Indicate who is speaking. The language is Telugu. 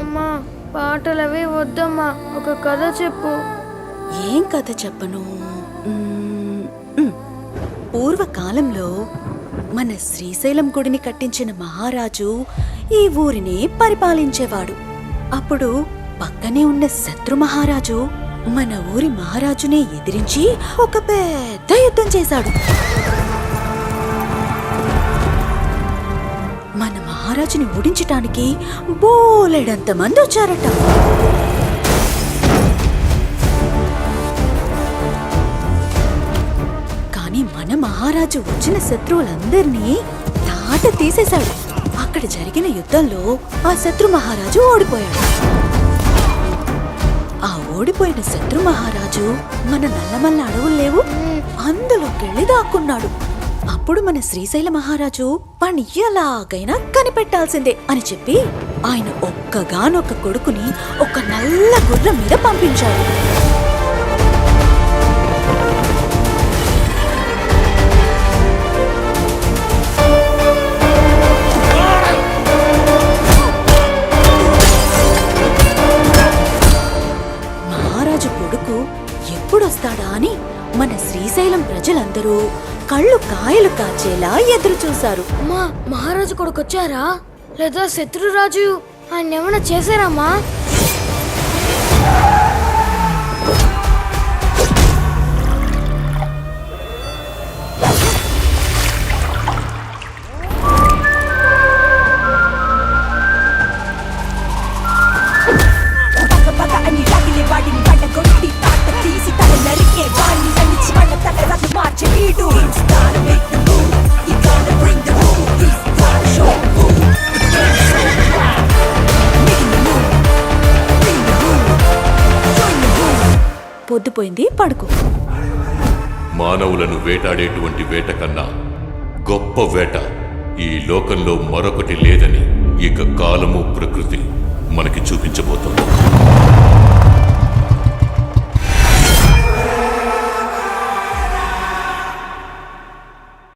Speaker 1: అమ్మా పాటలవి వద్దమ్మా, ఒక కథ చెప్పు.
Speaker 2: ఏం కథ చెప్పను? పూర్వకాలంలో మన శ్రీశైలం గుడిని కట్టించిన మహారాజు ఈ ఊరిని పరిపాలించేవాడు. అప్పుడు పక్కనే ఉన్న శత్రు మహారాజు మన ఊరి మహారాజునే ఎదిరించి ఒక పెద్ద యుద్ధం చేశాడు. మన మహారాజుని ఓడించటానికి బోలెడంత మంది వచ్చారట. కానీ మన మహారాజు వచ్చిన శత్రువులందరినీ తాట తీసేశాడు. అక్కడ జరిగిన యుద్ధంలో ఆ శత్రు మహారాజు ఓడిపోయాడు. ఆ ఓడిపోయిన శత్రు మహారాజు మన నల్లమల్ల అడవులు లేవు, అందులోకెళ్ళి దాక్కున్నాడు. అప్పుడు మన శ్రీశైల మహారాజు వాణ్ణి ఎలాగైనా కనిపెట్టాల్సిందే అని చెప్పి ఆయన ఒక్కగానొక్క కొడుకుని ఒక నల్ల గుర్రం మీద పంపించాడు. మహారాజు కొడుకు ఎప్పుడొస్తాడా అని మన శ్రీశైలం ప్రజలందరూ కళ్ళు కాయలు కాచేలా ఎదురు చూశారు.
Speaker 1: అమ్మా, మహారాజు కొడుకు వచ్చారా లేదా శత్రురాజు ఆయన ఏమైనా చేశారమ్మా?
Speaker 2: పొద్దుపోయింది, పడుకో.
Speaker 3: మానవులను వేటాడేటువంటి వేట కన్నా గొప్ప వేట ఈ లోకంలో మరొకటి లేదని ఇక కాలము ప్రకృతి మనకి చూపించబోతోంది.